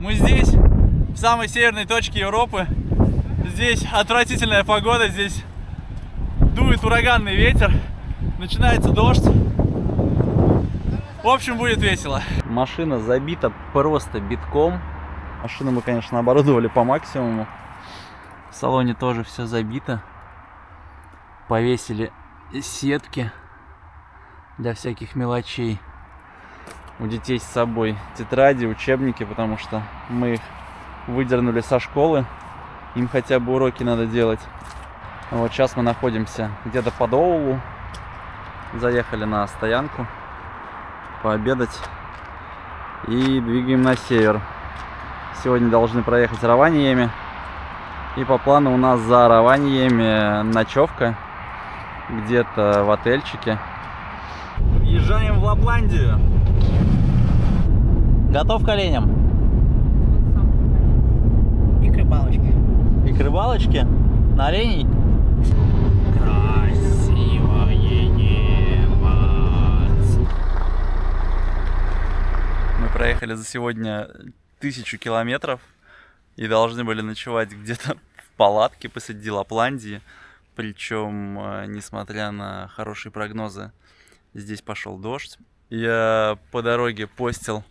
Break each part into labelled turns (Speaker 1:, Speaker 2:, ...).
Speaker 1: Мы здесь, в самой северной точке Европы. Здесь отвратительная погода, здесь дует ураганный ветер, начинается дождь. В общем, будет весело. Машина забита просто битком. Машину мы, конечно, оборудовали по максимуму. В салоне тоже все забито. Повесили сетки для всяких мелочей. У детей с собой тетради, учебники, потому что мы их выдернули со школы. Им хотя бы уроки надо делать. Вот сейчас мы находимся где-то под Оулу. Заехали на стоянку пообедать и двигаем на север. Сегодня должны проехать Раваньеми. И по плану у нас за Раваньеми ночевка где-то в отельчике. Въезжаем в Лапландию. Готов к оленям?
Speaker 2: И к рыбалочке.
Speaker 1: И к рыбалочке? На оленей?
Speaker 2: Красивое небо.
Speaker 1: Мы проехали за сегодня 1000 километров и должны были ночевать где-то в палатке посреди Лапландии. Причем, несмотря на хорошие прогнозы, здесь пошел дождь. Я по дороге постил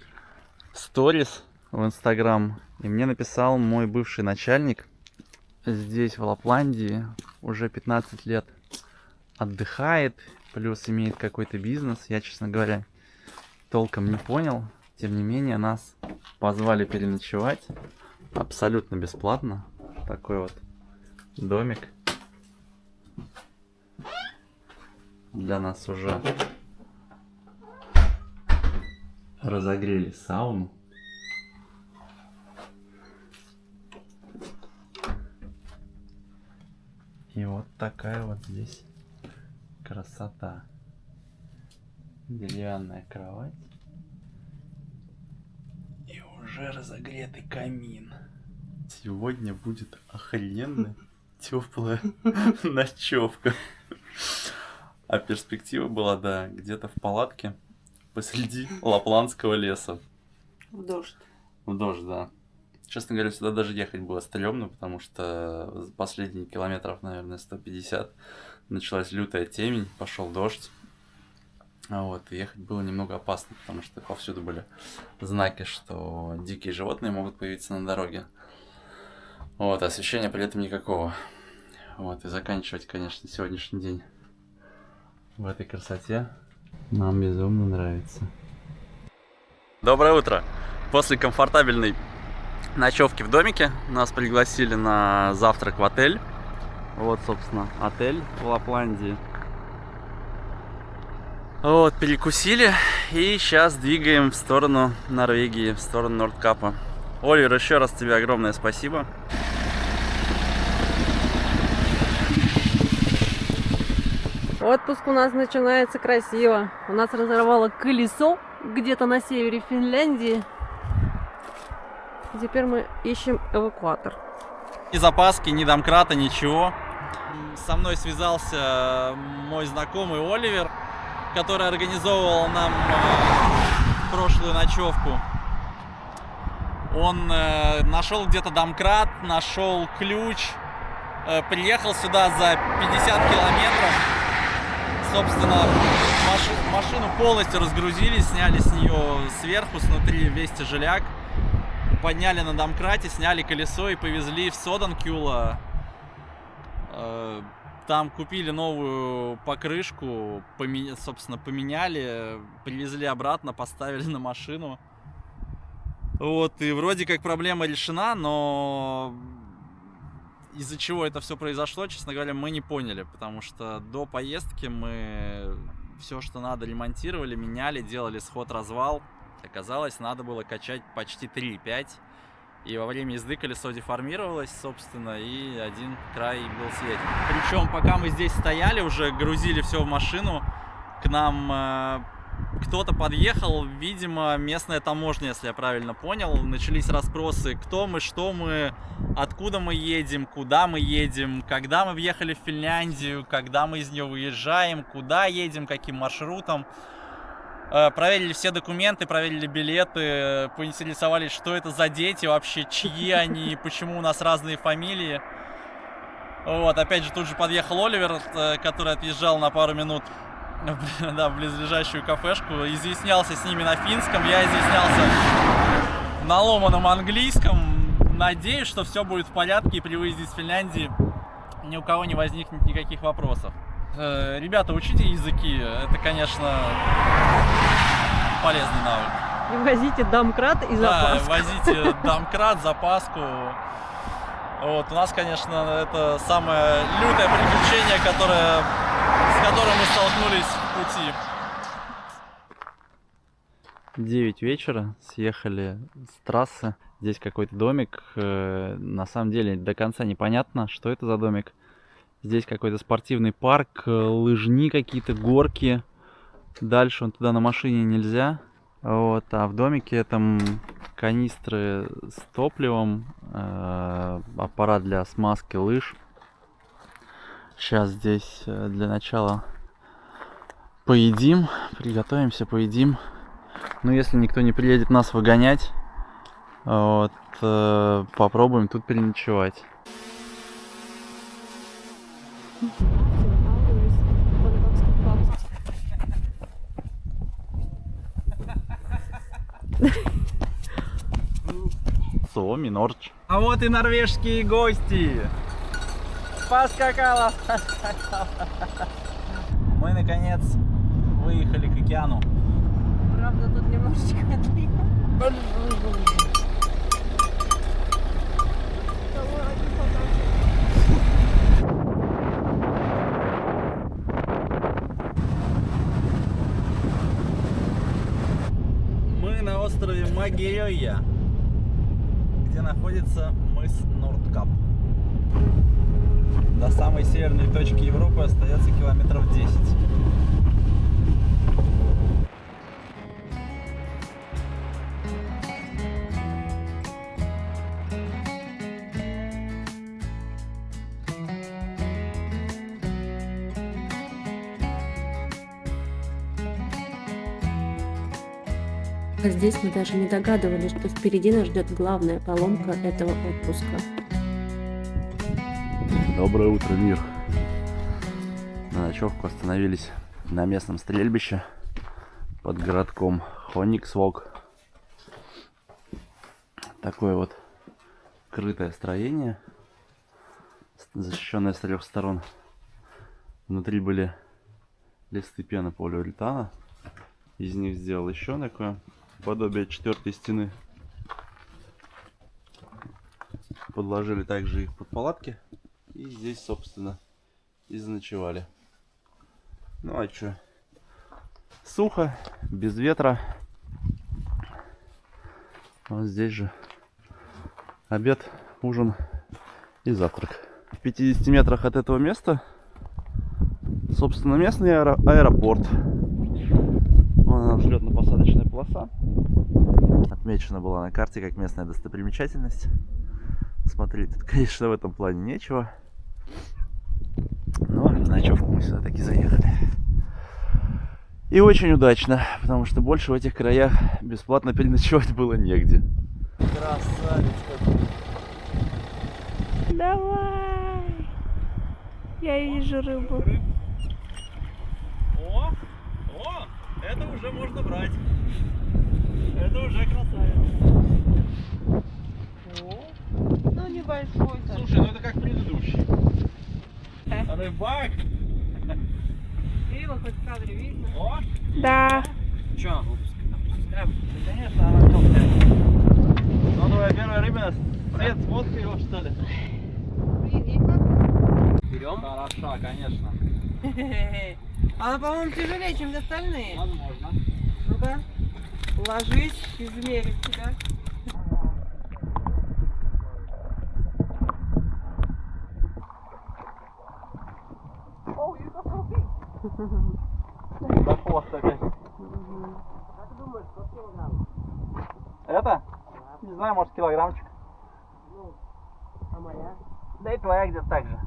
Speaker 1: сторис в Инстаграм, и мне написал мой бывший начальник. Здесь, в Лапландии, уже 15 лет отдыхает, плюс имеет какой-то бизнес. Я, честно говоря, толком не понял. Тем не менее, нас позвали переночевать абсолютно бесплатно. Такой вот домик. Для нас уже разогрели сауну. И вот такая вот здесь красота. Деревянная кровать. И уже разогретый камин. Сегодня будет охрененная теплая ночевка. А перспектива была, да, где-то в палатке посреди лапландского леса.
Speaker 2: В дождь.
Speaker 1: В дождь, да. Честно говоря, сюда даже ехать было стрёмно, потому что последние километров, наверное, 150 началась лютая темень, пошел дождь. Вот, и ехать было немного опасно, потому что повсюду были знаки, что дикие животные могут появиться на дороге. Вот, освещения при этом никакого. Вот, и заканчивать, конечно, сегодняшний день в этой красоте нам безумно нравится. Доброе утро! После комфортабельной ночевки в домике нас пригласили на завтрак в отель. Вот, собственно, отель в Лапландии. Вот, перекусили и сейчас двигаем в сторону Норвегии, в сторону Нордкапа. Оливер, еще раз тебе огромное спасибо.
Speaker 2: Отпуск у нас начинается красиво. У нас разорвало колесо где-то на севере Финляндии. Теперь мы ищем эвакуатор.
Speaker 1: Ни запаски, ни домкрата, ничего. Со мной связался мой знакомый Оливер, который организовывал нам прошлую ночевку. Он нашел где-то домкрат, нашел ключ, приехал сюда за 50 километров. Собственно, машину полностью разгрузили, сняли с нее сверху, снутри весь тяжеляк. Подняли на домкрате, сняли колесо и повезли в Соденкюла. Там купили новую покрышку, собственно, поменяли, привезли обратно, поставили на машину. Вот, и вроде как проблема решена, но из-за чего это все произошло, честно говоря, мы не поняли, потому что до поездки мы все, что надо, ремонтировали, меняли, делали сход-развал. Оказалось, надо было качать почти 3,5. И во время езды колесо деформировалось, собственно, и один край был съеден. Причем, пока мы здесь стояли, уже грузили все в машину, к нам кто-то подъехал, видимо, местная таможня, если я правильно понял. Начались расспросы, кто мы, что мы, откуда мы едем, куда мы едем, когда мы въехали в Финляндию, когда мы из нее выезжаем, куда едем, каким маршрутом. Проверили все документы, проверили билеты, поинтересовались, что это за дети вообще, чьи они, почему у нас разные фамилии. Вот, опять же, тут же подъехал Оливер, который отъезжал на пару минут да, в близлежащую кафешку, изъяснялся с ними на финском, я изъяснялся на ломаном английском. Надеюсь, что все будет в порядке и при выезде из Финляндии ни у кого не возникнет никаких вопросов. Ребята, учите языки, это, конечно, полезный навык.
Speaker 2: И возите домкрат и запаску.
Speaker 1: Да, возите домкрат, запаску. Вот, у нас, конечно, это самое лютое приключение, с которым мы столкнулись в пути. 9 вечера, съехали с трассы. Здесь какой-то домик. На самом деле до конца непонятно, что это за домик. Здесь какой-то спортивный парк, лыжни какие-то, горки. Дальше туда на машине нельзя. Вот, а в домике этом канистры с топливом, аппарат для смазки лыж. Сейчас здесь для начала поедим, приготовимся, поедим. Ну, если никто не приедет нас выгонять, вот, попробуем тут переночевать. Суоми Нордж. А вот и норвежские гости. Поскакала. Мы наконец выехали к океану.
Speaker 2: Правда, тут немножечко отлив.
Speaker 1: Мы на острове Магирёя, где находится мыс Нордкап. До самой северной точки Европы остается километров 10.
Speaker 3: А здесь мы даже не догадывались, что впереди нас ждет главная поломка этого отпуска.
Speaker 1: Доброе утро, мир! На ночевку остановились на местном стрельбище под городком Хониксвог. Такое вот крытое строение, защищенное с 3 сторон. Внутри были листы пенополиуретана. Из них сделал еще такое подобие 4-й стены. Подложили также их под палатки. И здесь, собственно, и заночевали. Ну а чё? Сухо, без ветра. Вот здесь же обед, ужин и завтрак. В 50 метрах от этого места, собственно, местный аэропорт. Вон взлетно-посадочная полоса. Отмечена была на карте как местная достопримечательность. Смотреть тут, конечно, в этом плане нечего. Но на ночевку мы сюда таки заехали. И очень удачно, потому что больше в этих краях бесплатно переночевать было негде. Красавец какой.
Speaker 3: Давай! Я вижу рыбу.
Speaker 1: О, это уже можно брать. Это уже красавец.
Speaker 2: Ну, небольшой.
Speaker 1: Слушай, ну это как предыдущий. Рыбак.
Speaker 2: Кирилла хоть в кадре видно?
Speaker 1: О,
Speaker 3: Да.
Speaker 1: чё, выпускай. Конечно, она толстая. Ну, твоя первая рыбина. Свет, сфоткай его, что ли?
Speaker 2: Блин, ей как?
Speaker 1: Берем? Хороша, конечно.
Speaker 2: Она, по-моему, тяжелее, чем остальные.
Speaker 1: Возможно.
Speaker 2: Ну-ка, ложись, измерим тебя.
Speaker 1: Да хвост опять.
Speaker 2: Как ты думаешь, сколько килограмм?
Speaker 1: Это? Не знаю, может килограммчик.
Speaker 2: Ну, а моя?
Speaker 1: Да и твоя где-то так же.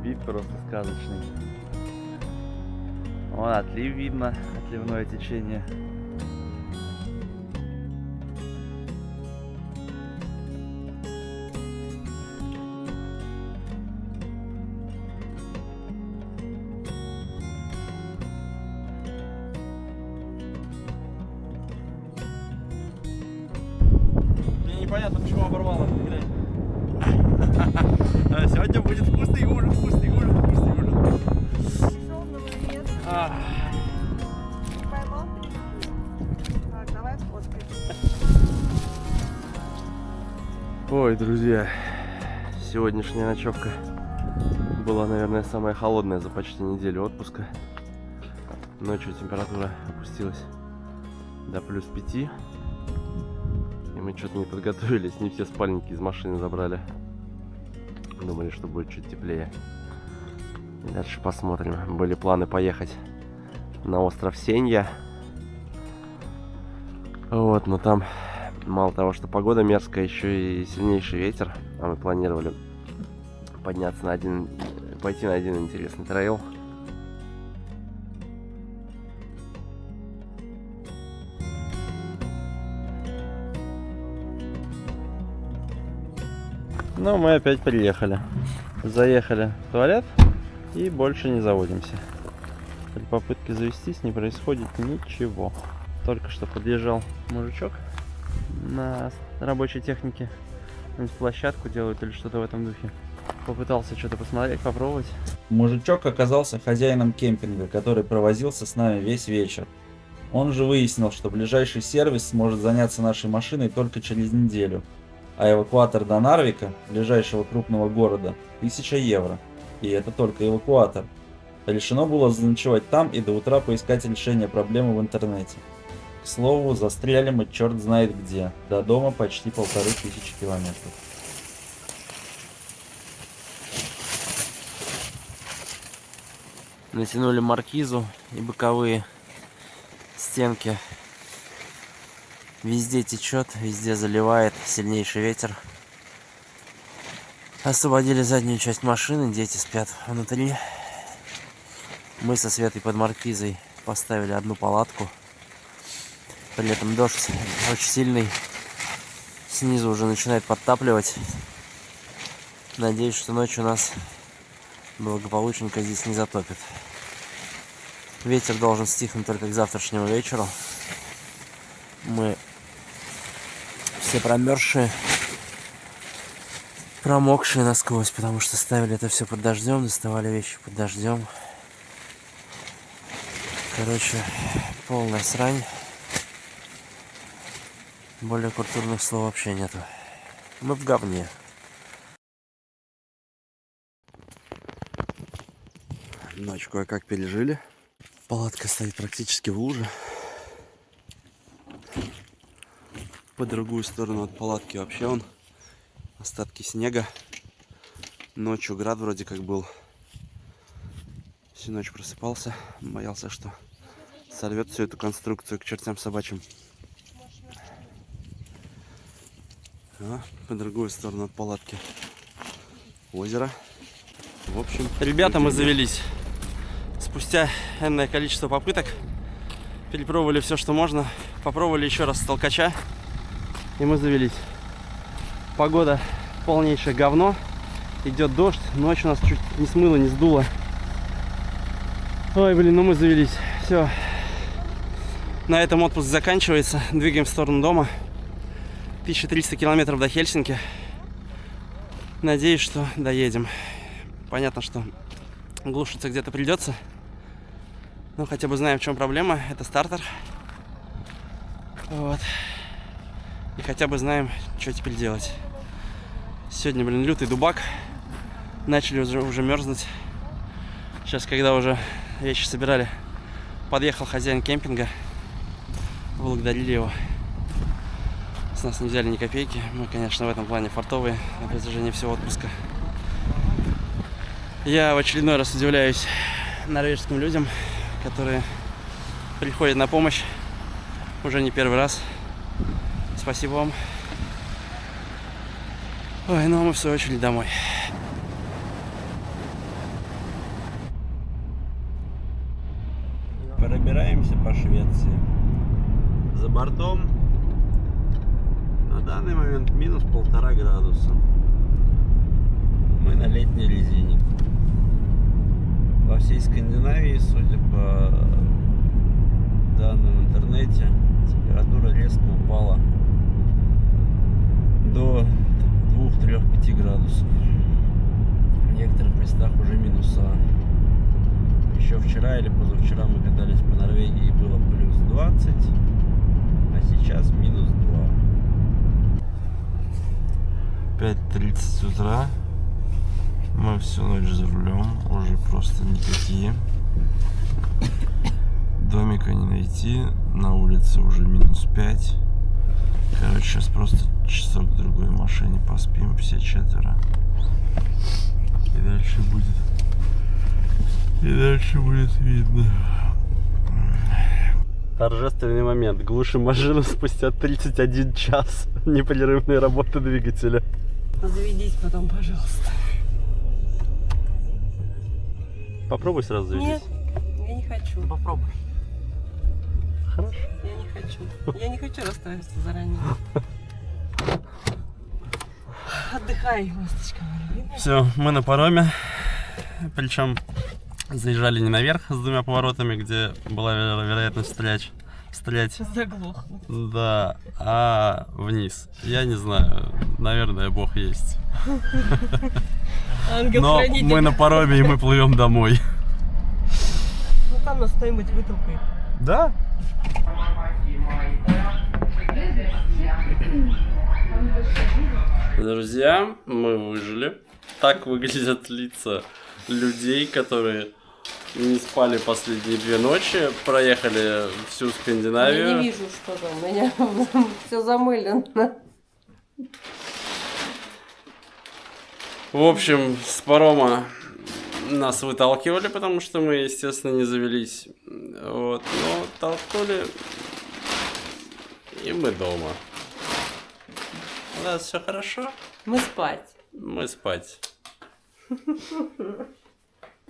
Speaker 1: Вид просто сказочный. Вон отлив видно, отливное течение. Мне непонятно, почему оборвало. Сегодня будет вкусный ужин, вкусный ужин, вкусный ужин.
Speaker 2: Поймал? Так, давай сфоткай.
Speaker 4: Ой, друзья, сегодняшняя ночевка была, наверное, самая холодная за почти неделю отпуска. Ночью температура опустилась до +5. И мы что-то не подготовились, не все спальники из машины забрали. Думали, что будет чуть теплее. И дальше посмотрим. Были планы поехать на остров Сенья. Вот, но там мало того, что погода мерзкая, еще и сильнейший ветер. А мы планировали подняться пойти на один интересный трейл. Но мы опять приехали. Заехали в туалет и больше не заводимся. При попытке завестись не происходит ничего. Только что подъезжал мужичок на рабочей технике. Площадку делают или что-то в этом духе. Попытался что-то посмотреть, попробовать.
Speaker 5: Мужичок оказался хозяином кемпинга, который провозился с нами весь вечер. Он же выяснил, что ближайший сервис сможет заняться нашей машиной только через неделю. А эвакуатор до Нарвика, ближайшего крупного города, 1000 евро. И это только эвакуатор. Решено было заночевать там и до утра поискать решение проблемы в интернете. К слову, застряли мы черт знает где. До дома почти 1500 километров.
Speaker 4: Натянули маркизу и боковые стенки. Везде течет, везде заливает сильнейший ветер. Освободили заднюю часть машины, дети спят внутри. Мы со Светой под маркизой поставили одну палатку. При этом дождь очень сильный. Снизу уже начинает подтапливать. Надеюсь, что ночью нас благополучненько здесь не затопит. Ветер должен стихнуть только к завтрашнему вечеру. Мы все промерзшие, промокшие насквозь, потому что ставили это все под дождем, доставали вещи под дождем. Короче, полная срань. Более культурных слов вообще нету. Мы в говне. Ночь кое-как пережили. Палатка стоит практически в луже. По другую сторону от палатки вообще вон остатки снега. Ночью град вроде как был. Всю ночь просыпался. Боялся, что сорвет всю эту конструкцию к чертям собачьим. А по другую сторону от палатки озеро. В общем,
Speaker 1: Ребята, мы завелись. Спустя энное количество попыток перепробовали все, что можно. Попробовали еще раз с толкача. И мы завелись. Погода полнейшее говно. Идет дождь. Ночь у нас чуть не смыло, не сдуло. Ой, блин, ну мы завелись. Все. На этом отпуск заканчивается. Двигаем в сторону дома. 1300 километров до Хельсинки. Надеюсь, что доедем. Понятно, что глушиться где-то придется. Но хотя бы знаем, в чем проблема. Это стартер. Вот. И хотя бы знаем, что теперь делать. Сегодня, блин, лютый дубак. Начали уже мерзнуть. Сейчас, когда уже вещи собирали, подъехал хозяин кемпинга. Благодарили его. С нас не взяли ни копейки. Мы, конечно, в этом плане фартовые на протяжении всего отпуска. Я в очередной раз удивляюсь норвежским людям, которые приходят на помощь уже не первый раз. Спасибо вам. Ой, ну а мы в свою очередь домой.
Speaker 6: Пробираемся по Швеции. За бортом на данный момент минус 1,5 градуса. Мы на летней резине. Во всей Скандинавии, судя по данным в интернете, температура резко упала до 2-3-5 градусов. В некоторых местах уже минуса. Еще вчера или позавчера мы катались по Норвегии, и было плюс 20, а сейчас минус 2. 5:30 утра. Мы всю ночь за рулем, уже просто никакие. Домика не найти, на улице уже минус 5. Короче, сейчас просто часок-другой в машине поспим, все 4. И дальше будет видно. Торжественный момент. Глушим машину спустя 31 час непрерывной работы двигателя.
Speaker 2: Заведись потом, пожалуйста.
Speaker 6: Попробуй сразу заведись.
Speaker 2: Нет, я не хочу.
Speaker 6: Попробуй. Хорошо.
Speaker 2: Я не хочу. Я не хочу расстраиваться заранее. Отдыхай, ласточка моя любимая.
Speaker 6: Все, мы на пароме. Причем заезжали не наверх с 2 поворотами, где была вероятность стрелять.
Speaker 2: Заглохнуть.
Speaker 6: Да, а вниз. Я не знаю, наверное, Бог есть. Но мы на пароме и мы плывем домой.
Speaker 2: Ну там нас кто-нибудь вытолкает.
Speaker 6: Да? Друзья, мы выжили. Так выглядят лица людей, которые не спали последние 2 ночи, проехали всю Скандинавию.
Speaker 2: Я не вижу, что там. У меня все замылено.
Speaker 6: В общем, с парома нас выталкивали, потому что мы, естественно, не завелись. Вот, но толкнули, и мы дома. У нас все хорошо.
Speaker 2: Мы спать.
Speaker 6: Мы спать.